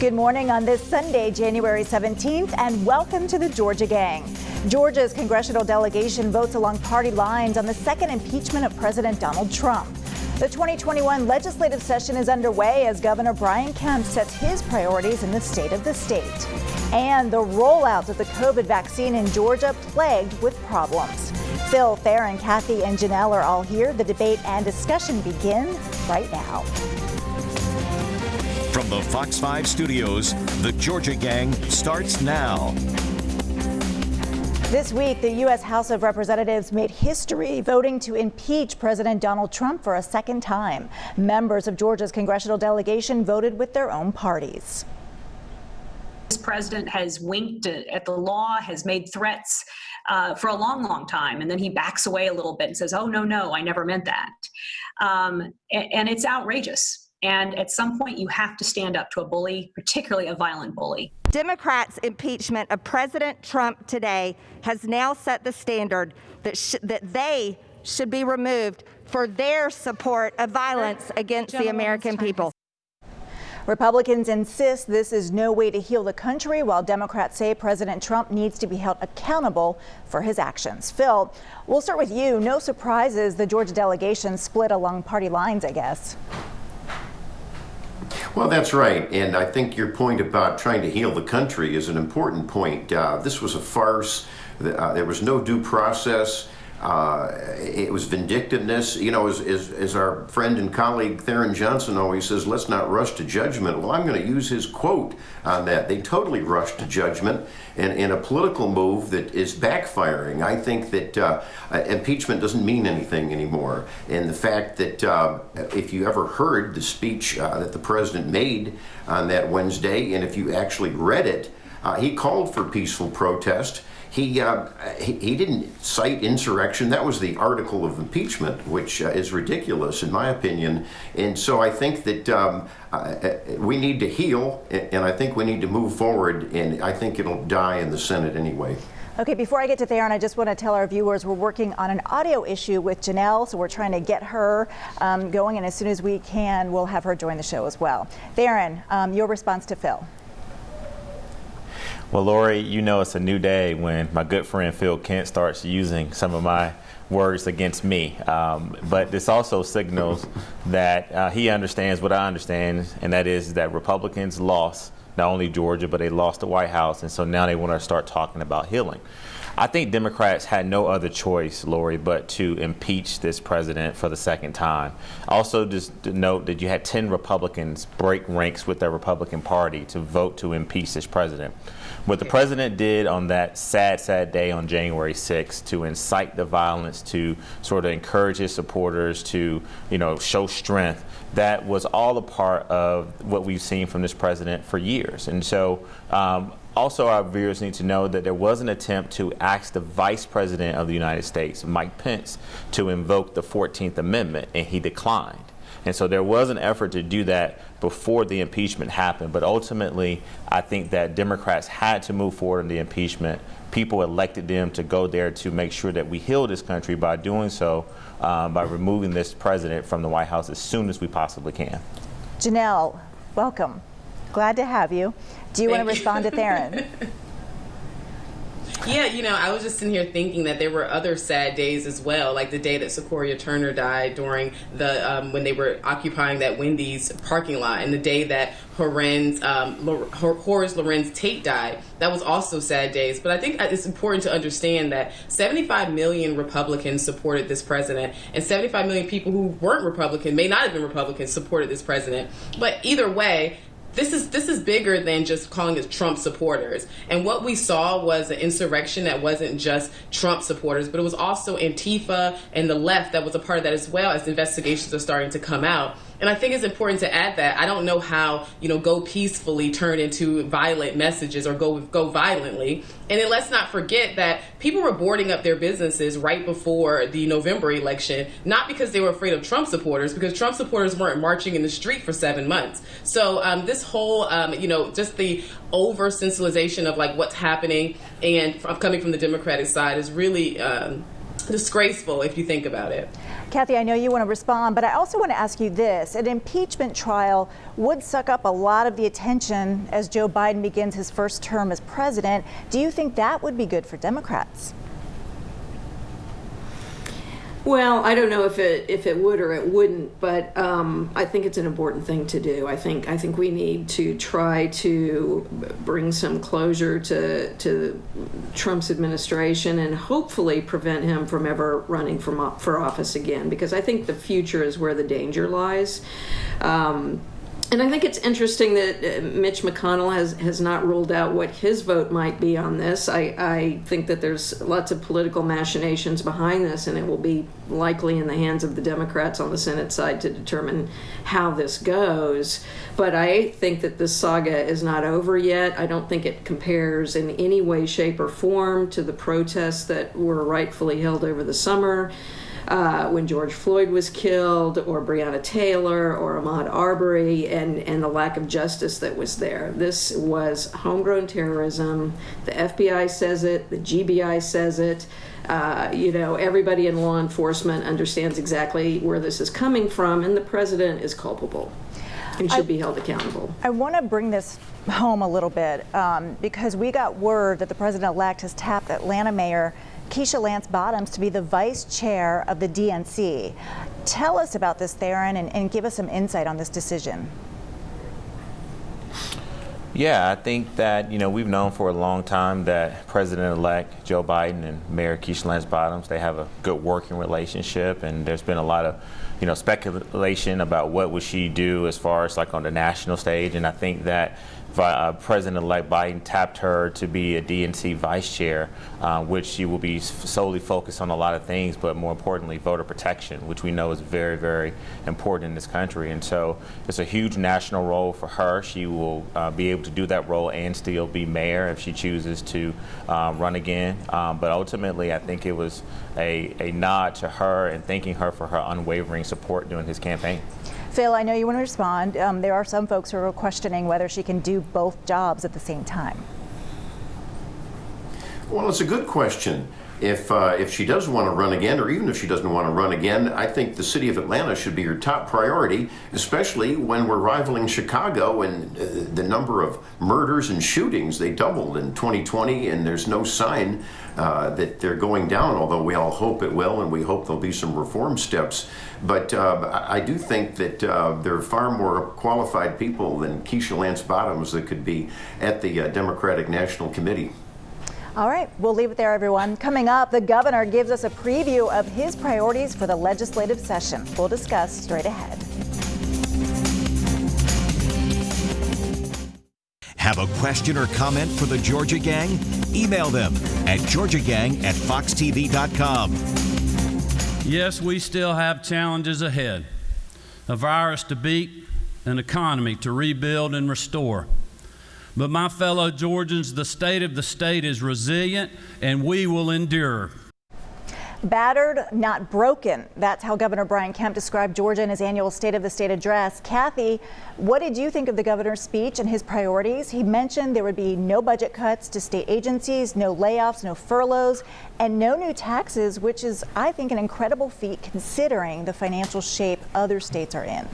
Good morning on this Sunday, January 17th, and welcome to the Georgia Gang. Georgia's congressional delegation votes along party lines on the second impeachment of President Donald Trump. The 2021 legislative session is underway as Governor Brian Kemp sets his priorities in the state of the state. And the rollout of the COVID vaccine in Georgia plagued with problems. Phil, Theron, Kathy, and Janelle are all here. The debate and discussion begin right now. From the Fox 5 studios, the Georgia Gang starts now. This week, the U.S. House of Representatives made history voting to impeach President Donald Trump for a second time. Members of Georgia's congressional delegation voted with their own parties. This president has winked at the law, has made threats for a long, long time, and then he backs away a little bit and says, oh, no, I never meant that. And it's outrageous. And at some point, you have to stand up to a bully, particularly a violent bully. Democrats' impeachment of President Trump today has now set the standard that they should be removed for their support of violence against the American people. Republicans insist this is no way to heal the country, while Democrats say President Trump needs to be held accountable for his actions. Phil, we'll start with you. No surprises, the Georgia delegation split along party lines, I guess. Well, that's right. And I think your point about trying to heal the country is an important point. This was a farce. There was no due process. It was vindictiveness. You know, as our friend and colleague Theron Johnson always says, let's not rush to judgment. Well, I'm going to use his quote on that. They totally rushed to judgment in a political move that is backfiring. I think that impeachment doesn't mean anything anymore. And the fact that if you ever heard the speech that the president made on that Wednesday, and if you actually read it, he called for peaceful protest. He didn't cite insurrection. That was the article of impeachment, which is ridiculous in my opinion. And so I think that we need to heal, and I think we need to move forward, and I think it'll die in the Senate anyway. Okay, before I get to Theron, I just want to tell our viewers we're working on an audio issue with Janelle, so we're trying to get her going, and as soon as we can, we'll have her join the show as well. Theron, your response to Phil. Well, Lori, you know it's a new day when my good friend Phil Kent starts using some of my words against me. But this also signals that he understands what I understand, and that is that Republicans lost not only Georgia, but they lost the White House, and so now they want to start talking about healing. I think Democrats had no other choice, Lori, but to impeach this president for the second time. Also, just to note that you had 10 Republicans break ranks with their Republican Party to vote to impeach this president. What the president did on that sad day on January 6th to incite the violence, to sort of encourage his supporters to, show strength, that was all a part of what we've seen from this president for years. And so also our viewers need to know that there was an attempt to ask the Vice President of the United States, Mike Pence, to invoke the 14th Amendment, and he declined. And so there was an effort to do that before the impeachment happened. But ultimately, I think that Democrats had to move forward in the impeachment. People elected them to go there to make sure that we heal this country by doing so, by removing this president from the White House as soon as we possibly can. Janelle, welcome. Glad to have you. Do you want to respond to Theron? Yeah, I was just sitting here thinking that there were other sad days as well, like the day that Sequoia Turner died during the when they were occupying that Wendy's parking lot, and the day that Horace Lorenz Tate died. That was also sad days. But I think it's important to understand that 75 million Republicans supported this president, and 75 million people who weren't Republican, may not have been Republicans, supported this president. But either way, this is bigger than just calling it Trump supporters. And what we saw was an insurrection that wasn't just Trump supporters, but it was also Antifa and the left that was a part of that as well, as investigations are starting to come out. And I think it's important to add that I don't know how, go peacefully turn into violent messages or go violently. And then let's not forget that people were boarding up their businesses right before the November election, not because they were afraid of Trump supporters, because Trump supporters weren't marching in the street for 7 months. So this whole, just the over-sensibilization of what's happening and coming from the Democratic side is really disgraceful if you think about it. Kathy, I know you want to respond, but I also want to ask you this. An impeachment trial would suck up a lot of the attention as Joe Biden begins his first term as president. Do you think that would be good for Democrats? Well, I don't know if it would or it wouldn't, but I think it's an important thing to do. I think we need to try to bring some closure to Trump's administration and hopefully prevent him from ever running for office again, because I think the future is where the danger lies. And I think it's interesting that Mitch McConnell has not ruled out what his vote might be on this. I think that there's lots of political machinations behind this, and it will be likely in the hands of the Democrats on the Senate side to determine how this goes. But I think that this saga is not over yet. I don't think it compares in any way, shape, or form to the protests that were rightfully held over the summer. When George Floyd was killed, or Breonna Taylor, or Ahmaud Arbery, and the lack of justice that was there. This was homegrown terrorism. The FBI says it, the GBI says it. Everybody in law enforcement understands exactly where this is coming from, and the president is culpable and should be held accountable. I want to bring this home a little bit because we got word that the president-elect has tapped Atlanta Mayor Keisha Lance Bottoms to be the vice chair of the DNC. Tell us about this, Theron, and give us some insight on this decision. Yeah, I think that, we've known for a long time that President-elect Joe Biden and Mayor Keisha Lance Bottoms, they have a good working relationship, and there's been a lot of, speculation about what would she do as far as like on the national stage, and I think that President-elect Biden tapped her to be a DNC vice chair, which she will be solely focused on a lot of things, but more importantly, voter protection, which we know is very, very important in this country. And so it's a huge national role for her. She will be able to do that role and still be mayor if she chooses to run again. But ultimately, I think it was a nod to her and thanking her for her unwavering support during his campaign. Phil, I know you want to respond. There are some folks who are questioning whether she can do both jobs at the same time. Well, it's a good question. If she does want to run again, or even if she doesn't want to run again, I think the city of Atlanta should be her top priority, especially when we're rivaling Chicago and the number of murders and shootings, they doubled in 2020, and there's no sign that they're going down, although we all hope it will, and we hope there'll be some reform steps. But I do think that there are far more qualified people than Keisha Lance Bottoms that could be at the Democratic National Committee. All right, we'll leave it there, everyone. Coming up, the governor gives us a preview of his priorities for the legislative session. We'll discuss straight ahead. Have a question or comment for the Georgia Gang? Email them at georgiagang@foxtv.com. Yes, we still have challenges ahead. A virus to beat, an economy to rebuild and restore. But my fellow Georgians, the state of the state is resilient, and we will endure. Battered, not broken. That's how Governor Brian Kemp described Georgia in his annual State of the State address. Kathy, what did you think of the governor's speech and his priorities? He mentioned there would be no budget cuts to state agencies, no layoffs, no furloughs, and no new taxes, which is, I think, an incredible feat considering the financial shape other states are in.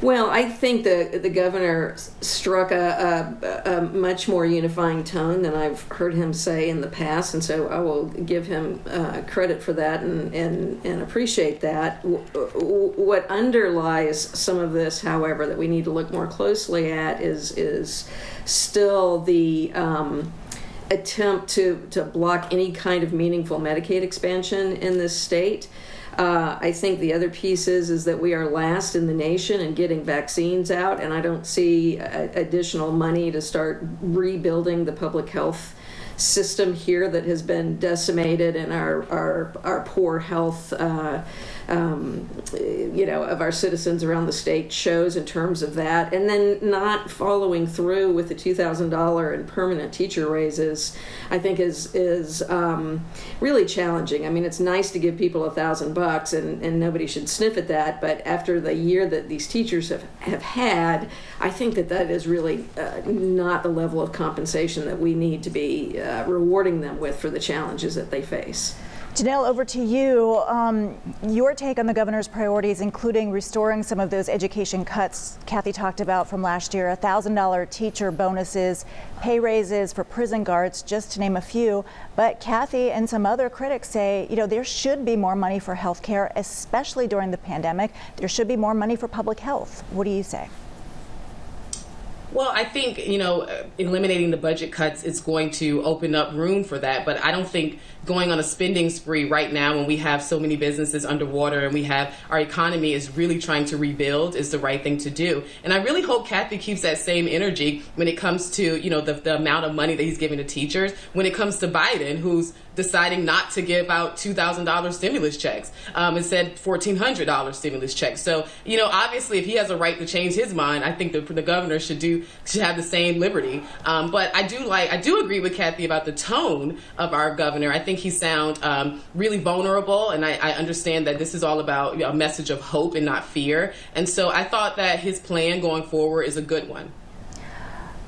Well, I think the governor struck a much more unifying tone than I've heard him say in the past, and so I will give him credit for that and appreciate that. What underlies some of this, however, that we need to look more closely at is still the attempt to block any kind of meaningful Medicaid expansion in this state. I think the other piece is that we are last in the nation in getting vaccines out, and I don't see additional money to start rebuilding the public health system here that has been decimated, and our poor health of our citizens around the state shows in terms of that. And then not following through with the $2,000 and permanent teacher raises, I think is really challenging. I mean, it's nice to give people $1,000 and nobody should sniff at that, but after the year that these teachers have had, I think that is really not the level of compensation that we need to be rewarding them with for the challenges that they face. Janelle, over to you. Your take on the governor's priorities, including restoring some of those education cuts Kathy talked about from last year, $1,000 teacher bonuses, pay raises for prison guards, just to name a few. But Kathy and some other critics say, there should be more money for health care, especially during the pandemic. There should be more money for public health. What do you say? Well, I think, eliminating the budget cuts is going to open up room for that. But I don't think going on a spending spree right now when we have so many businesses underwater and we have our economy is really trying to rebuild is the right thing to do. And I really hope Kathy keeps that same energy when it comes to, the amount of money that he's giving to teachers. When it comes to Biden, who's deciding not to give out $2,000 stimulus checks, instead $1,400 stimulus checks. So, obviously, if he has a right to change his mind, I think the governor should have the same liberty. But I do agree with Kathy about the tone of our governor. I think he sounds really vulnerable, and I understand that this is all about a message of hope and not fear. And so I thought that his plan going forward is a good one.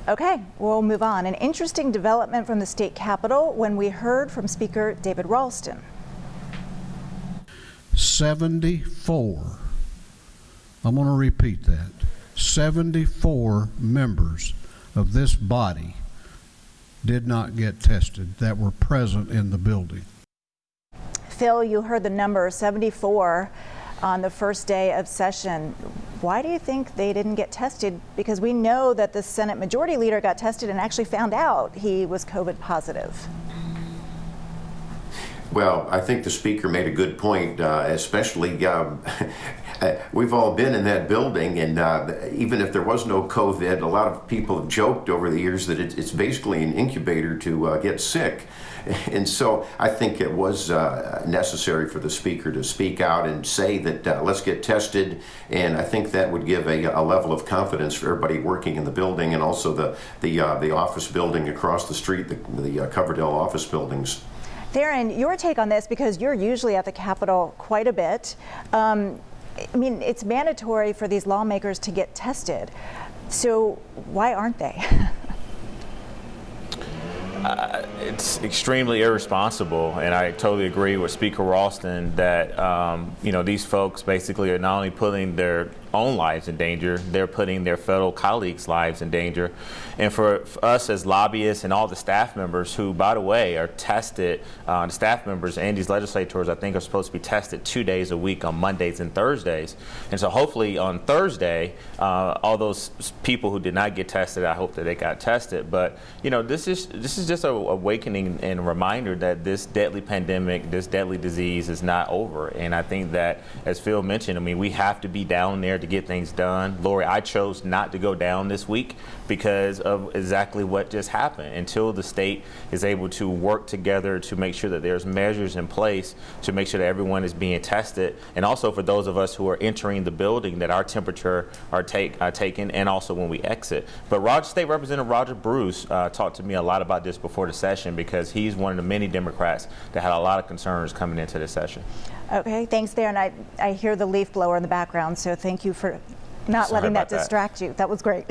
Okay, we'll move on. An interesting development from the state capitol when we heard from Speaker David Ralston. 74. I'm going to repeat that. 74 members of this body did not get tested that were present in the building. Phil, you heard the number 74 on the first day of session. Why do you think they didn't get tested? Because we know that the Senate Majority Leader got tested and actually found out he was COVID positive. Well, I think the Speaker made a good point, especially we've all been in that building, and even if there was no COVID, a lot of people have joked over the years that it's basically an incubator to get sick. And so I think it was necessary for the Speaker to speak out and say that let's get tested, and I think that would give a level of confidence for everybody working in the building and also the office building across the street, the Coverdell office buildings. Theron, your take on this, because you're usually at the Capitol quite a bit. It's mandatory for these lawmakers to get tested. So why aren't they? It's extremely irresponsible, and I totally agree with Speaker Ralston that these folks basically are not only putting their own lives in danger, they're putting their fellow colleagues' lives in danger. And for us as lobbyists and all the staff members who, by the way, are tested, the staff members and these legislators, I think, are supposed to be tested 2 days a week on Mondays and Thursdays. And so hopefully on Thursday, all those people who did not get tested, I hope that they got tested. But, this is just a awakening and a reminder that this deadly pandemic, this deadly disease is not over. And I think that, as Phil mentioned, we have to be down there to get things done. Lori, I chose not to go down this week because of exactly what just happened. Until the state is able to work together to make sure that there's measures in place to make sure that everyone is being tested, and also for those of us who are entering the building that our temperature are taken, and also when we exit. But State Representative Roger Bruce talked to me a lot about this before the session because he's one of the many Democrats that had a lot of concerns coming into this session. Okay, thanks there. And I hear the leaf blower in the background, so thank you for not letting that distract you. That was great.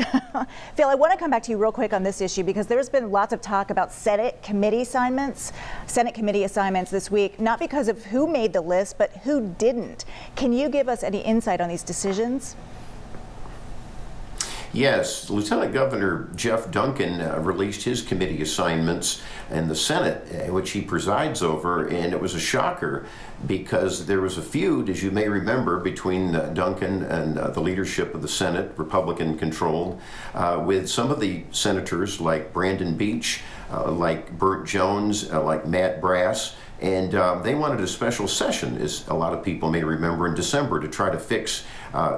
Phil, I want to come back to you real quick on this issue because there's been lots of talk about Senate committee assignments this week, not because of who made the list, but who didn't. Can you give us any insight on these decisions? Yes, Lieutenant Governor Jeff Duncan released his committee assignments in the Senate, which he presides over, and it was a shocker because there was a feud, as you may remember, between Duncan and the leadership of the Senate, Republican-controlled, with some of the senators like Brandon Beach, like Burt Jones, like Matt Brass, and they wanted a special session, as a lot of people may remember, in December to try to fix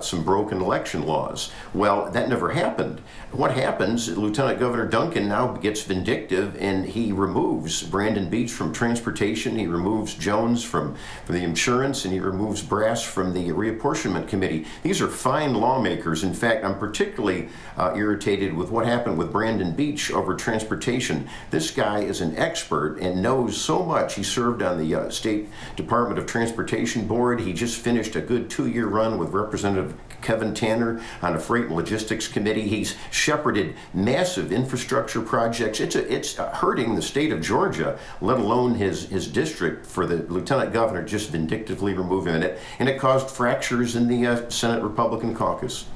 some broken election laws. Well, that never happened. What happens, Lieutenant Governor Duncan now gets vindictive and he removes Brandon Beach from transportation, he removes Jones from the insurance, and he removes Brass from the reapportionment committee. These are fine lawmakers. In fact, I'm particularly irritated with what happened with Brandon Beach over transportation. This guy is an expert and knows so much. He served on the State Department of Transportation Board. He just finished a good 2-year run with Representative Kevin Tanner on the Freight and Logistics Committee. He's shepherded massive infrastructure projects. It's hurting the state of Georgia, let alone his district, for the lieutenant governor just vindictively removing it. And it caused fractures in the Senate Republican caucus.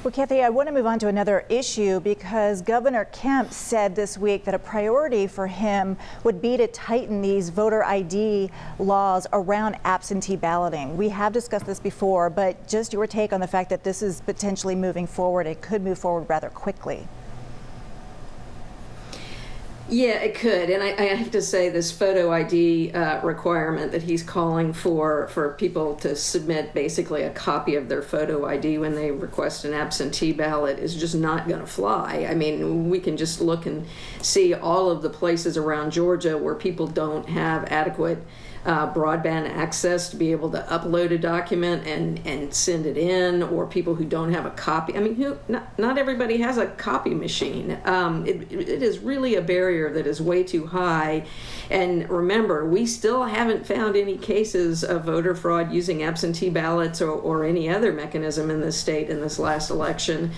Well, Kathy, I want to move on to another issue because Governor Kemp said this week that a priority for him would be to tighten these voter ID laws around absentee balloting. We have discussed this before, but just your take on the fact that this is potentially moving forward. It could move forward rather quickly. Yeah, it could. And I have to say this photo ID requirement that he's calling for people to submit basically a copy of their photo ID when they request an absentee ballot is just not going to fly. I mean, we can just look and see all of the places around Georgia where people don't have adequate broadband access to be able to upload a document and send it in, or people who don't have a copy. I mean, not everybody has a copy machine. It is really a barrier that is way too high. And remember, we still haven't found any cases of voter fraud using absentee ballots or any other mechanism in this state in this last election,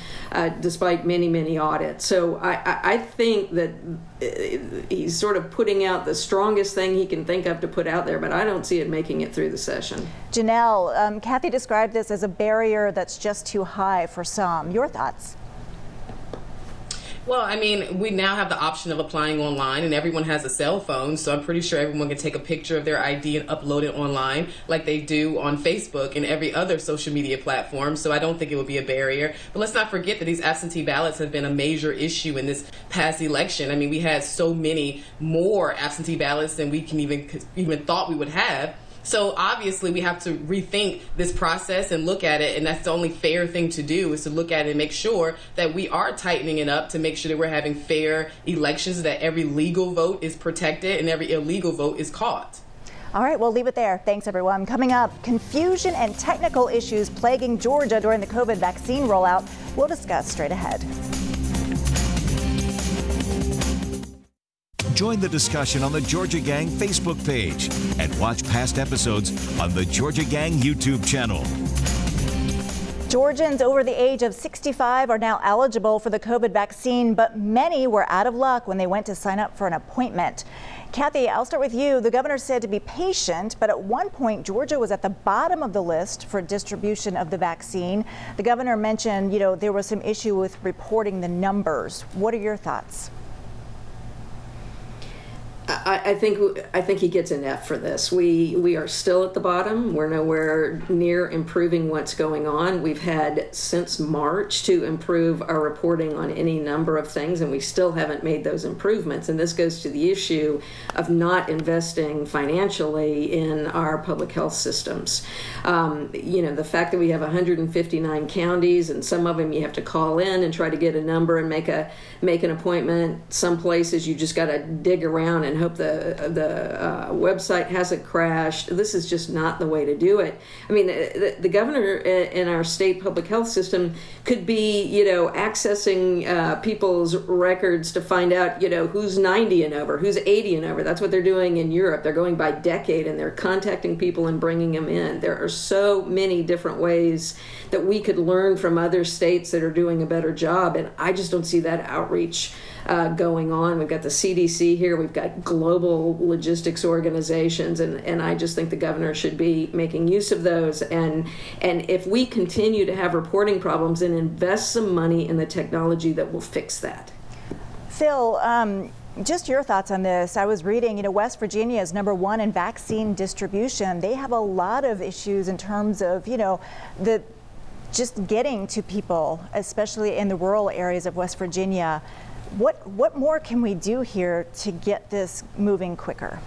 despite many, many audits. So I think that he's sort of putting out the strongest thing he can think of to put out there, but I don't see it making it through the session. Janelle, Kathy described this as a barrier that's just too high for some. Your thoughts? Well, I mean, we now have the option of applying online, and everyone has a cell phone, so I'm pretty sure everyone can take a picture of their ID and upload it online like they do on Facebook and every other social media platform, so I don't think it would be a barrier. But let's not forget that these absentee ballots have been a major issue in this past election. I mean, we had so many more absentee ballots than we can even thought we would have. So obviously we have to rethink this process and look at it, and that's the only fair thing to do, is to look at it and make sure that we are tightening it up to make sure that we're having fair elections, that every legal vote is protected and every illegal vote is caught. All right, we'll leave it there. Thanks, everyone. Coming up, confusion and technical issues plaguing Georgia during the COVID vaccine rollout. We'll discuss straight ahead. Join the discussion on the Georgia Gang Facebook page and watch past episodes on the Georgia Gang YouTube channel. Georgians over the age of 65 are now eligible for the COVID vaccine, but many were out of luck when they went to sign up for an appointment. Kathy, I'll start with you. The governor said to be patient, but at one point, Georgia was at the bottom of the list for distribution of the vaccine. The governor mentioned, there was some issue with reporting the numbers. What are your thoughts? I think he gets an F for this. We are still at the bottom. We're nowhere near improving what's going on. We've had since March to improve our reporting on any number of things, and we still haven't made those improvements. And this goes to the issue of not investing financially in our public health systems. The fact that we have 159 counties, and some of them you have to call in and try to get a number and make an appointment. Some places you just got to dig around and hope the website hasn't crashed. This is just not the way to do it. I mean, the governor in our state public health system could be, accessing people's records to find out, who's 90 and over, who's 80 and over. That's what they're doing in Europe. They're going by decade, and they're contacting people and bringing them in. There are so many different ways that we could learn from other states that are doing a better job, and I just don't see that outreach going on. We've got the CDC here, we've got global logistics organizations, and I just think the governor should be making use of those. And if we continue to have reporting problems, then invest some money in the technology that will fix that. Phil, just your thoughts on this. I was reading, West Virginia is #1 in vaccine distribution. They have a lot of issues in terms of, just getting to people, especially in the rural areas of West Virginia. What more can we do here to get this moving quicker?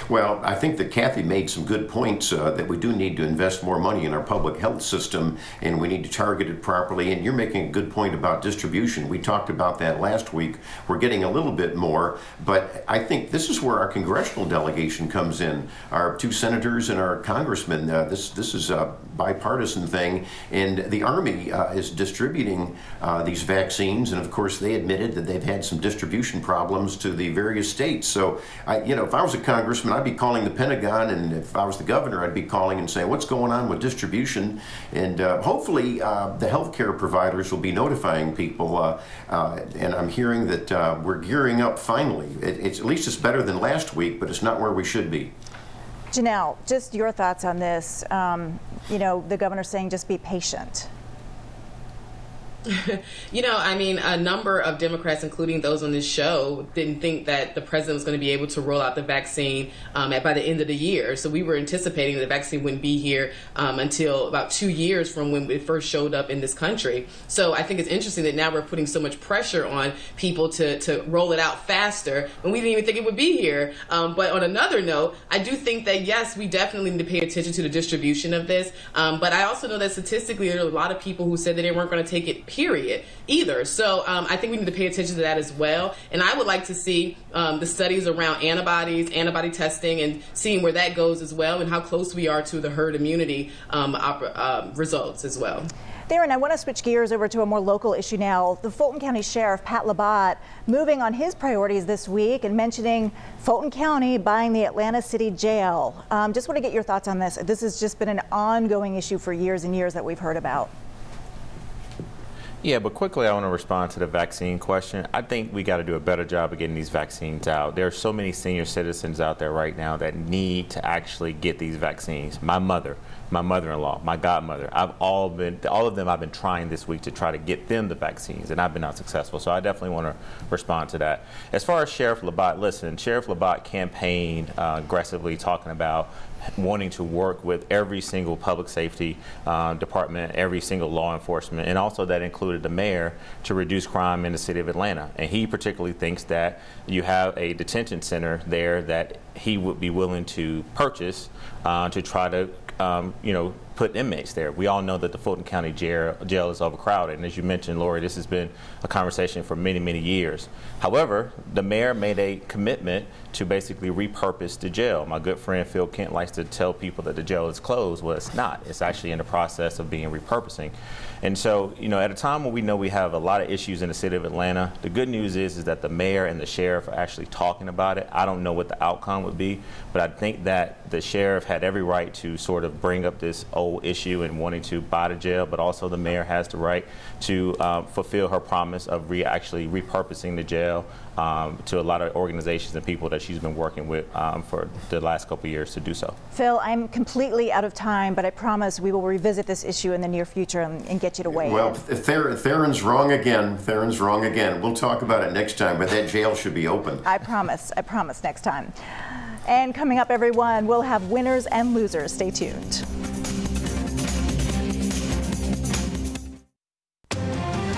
Well, I think that Kathy made some good points that we do need to invest more money in our public health system, and we need to target it properly. And you're making a good point about distribution. We talked about that last week. We're getting a little bit more, but I think this is where our congressional delegation comes in. Our 2 senators and our congressmen. This is a bipartisan thing, and the Army is distributing these vaccines, and of course they admitted that they've had some distribution problems to the various states. So, if I was a congressman, I'd be calling the Pentagon, and if I was the governor, I'd be calling and saying, what's going on with distribution? And hopefully the healthcare providers will be notifying people. And I'm hearing that we're gearing up finally. At least it's better than last week, but it's not where we should be. Janelle, just your thoughts on this. You know, the governor saying just be patient. You know, I mean, a number of Democrats, including those on this show, didn't think that the president was going to be able to roll out the vaccine by the end of the year. So we were anticipating the vaccine wouldn't be here until about 2 years from when it first showed up in this country. So I think it's interesting that now we're putting so much pressure on people to roll it out faster, and we didn't even think it would be here. But on another note, I do think that, yes, we definitely need to pay attention to the distribution of this. But I also know that statistically there are a lot of people who said that they weren't going to take it, period, either. So I think we need to pay attention to that as well. And I would like to see the studies around antibodies, antibody testing, and seeing where that goes as well, and how close we are to the herd immunity results as well. Theron, I want to switch gears over to a more local issue now. The Fulton County Sheriff, Pat Labatt, moving on his priorities this week and mentioning Fulton County buying the Atlanta City Jail. Just want to get your thoughts on this. This has just been an ongoing issue for years and years that we've heard about. Yeah, but quickly I want to respond to the vaccine question. I think we got to do a better job of getting these vaccines out. There are so many senior citizens out there right now that need to actually get these vaccines. My mother, my mother-in-law, my godmother, all of them I've been trying this week to try to get them the vaccines, and I've been unsuccessful. So I definitely want to respond to that. As far as Sheriff Labatt, listen, Sheriff Labatt campaigned aggressively talking about wanting to work with every single public safety department, every single law enforcement, and also that included the mayor, to reduce crime in the city of Atlanta. And he particularly thinks that you have a detention center there that he would be willing to purchase to try to put inmates there. We all know that the Fulton County jail is overcrowded, and as you mentioned, Lori, this has been a conversation for many, many years. However, the mayor made a commitment to basically repurpose the jail. My good friend Phil Kent likes to tell people that the jail is closed. Well, it's not. It's actually in the process of being repurposing. And so, at a time when we know we have a lot of issues in the city of Atlanta, the good news is that the mayor and the sheriff are actually talking about it. I don't know what the outcome would be, but I think that the sheriff had every right to sort of bring up this old issue and wanting to buy the jail, but also the mayor has the right to fulfill her promise of actually repurposing the jail to a lot of organizations and people that she's been working with for the last couple of years to do so. Phil, I'm completely out of time, but I promise we will revisit this issue in the near future and get you to weigh in. Well, Theron's wrong again. Theron's wrong again. We'll talk about it next time, but that jail should be open. I promise next time. And coming up, everyone, we'll have winners and losers. Stay tuned.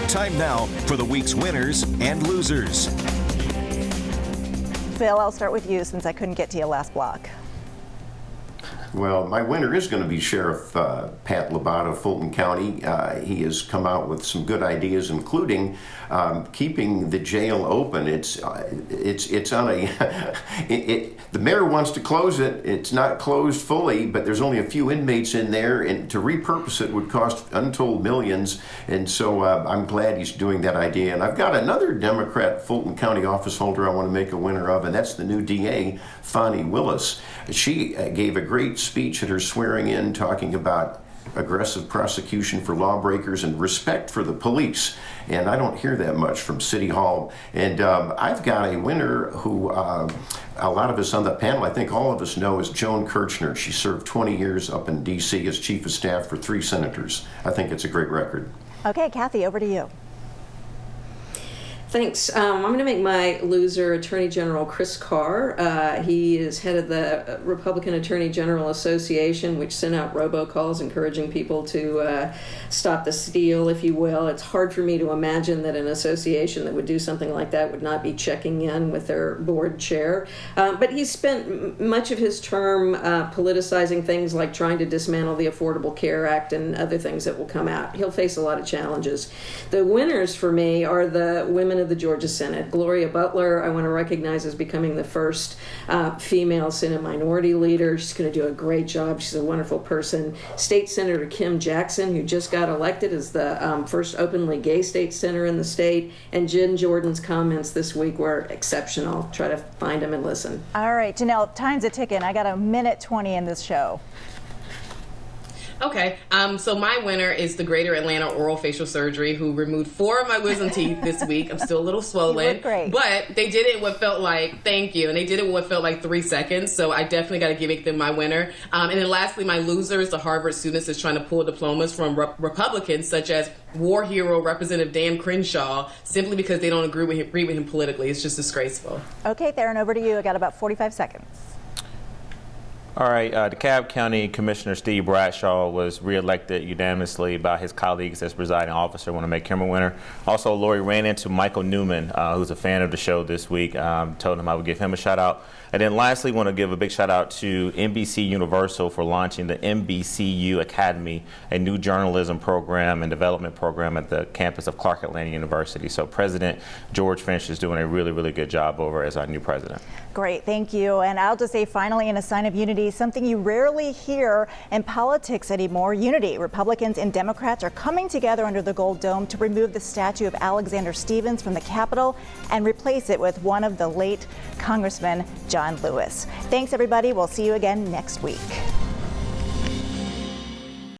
Time now for the week's winners and losers. Phil, I'll start with you since I couldn't get to you last block. Well, my winner is going to be Sheriff Pat Labatt of Fulton County. He has come out with some good ideas, including keeping the jail open. It's on a. The mayor wants to close it. It's not closed fully, but there's only a few inmates in there, and to repurpose it would cost untold millions. And so I'm glad he's doing that idea. And I've got another Democrat Fulton County office holder I want to make a winner of, and that's the new DA, Fonnie Willis. She gave a great speech at her swearing in talking about aggressive prosecution for lawbreakers and respect for the police. And I don't hear that much from City Hall. And I've got a winner who a lot of us on the panel, I think all of us know, is Joan Kirchner. She served 20 years up in D.C. as chief of staff for 3 senators. I think it's a great record. Okay, Kathy, over to you. Thanks. I'm going to make my loser Attorney General Chris Carr. He is head of the Republican Attorney General Association, which sent out robocalls encouraging people to stop the steal, if you will. It's hard for me to imagine that an association that would do something like that would not be checking in with their board chair. But he spent much of his term politicizing things like trying to dismantle the Affordable Care Act and other things that will come out. He'll face a lot of challenges. The winners for me are the women of of the Georgia Senate. Gloria Butler, I want to recognize as becoming the first female Senate minority leader. She's going to do a great job. She's a wonderful person. State Senator Kim Jackson, who just got elected as the first openly gay state senator in the state. And Jen Jordan's comments this week were exceptional. Try to find them and listen. All right, Janelle, time's a ticking. I got a minute 20 in this show. Okay, so my winner is the Greater Atlanta Oral Facial Surgery, who removed 4 of my wisdom teeth this week. I'm still a little swollen, you look great. But they did it in what felt like, thank you, and they did it in what felt like 3 seconds, so I definitely got to give them my winner. And then lastly, my loser is the Harvard students that's trying to pull diplomas from Republicans, such as war hero Representative Dan Crenshaw, simply because they don't agree with him politically. It's just disgraceful. Okay, Theron, over to you. I got about 45 seconds. All right, DeKalb County Commissioner Steve Bradshaw was reelected unanimously by his colleagues as presiding officer. I want to make him a winner. Also, Lori ran into Michael Newman, who's a fan of the show this week. Told him I would give him a shout out. And then lastly, want to give a big shout out to NBC Universal for launching the NBCU Academy, a new journalism program and development program at the campus of Clark Atlanta University. So President George Finch is doing a really, really good job over as our new president. Great, thank you. And I'll just say finally, in a sign of unity, something you rarely hear in politics anymore, unity. Republicans and Democrats are coming together under the Gold Dome to remove the statue of Alexander Stephens from the Capitol and replace it with one of the late Congressman John Lewis. Thanks, everybody. We'll see you again next week.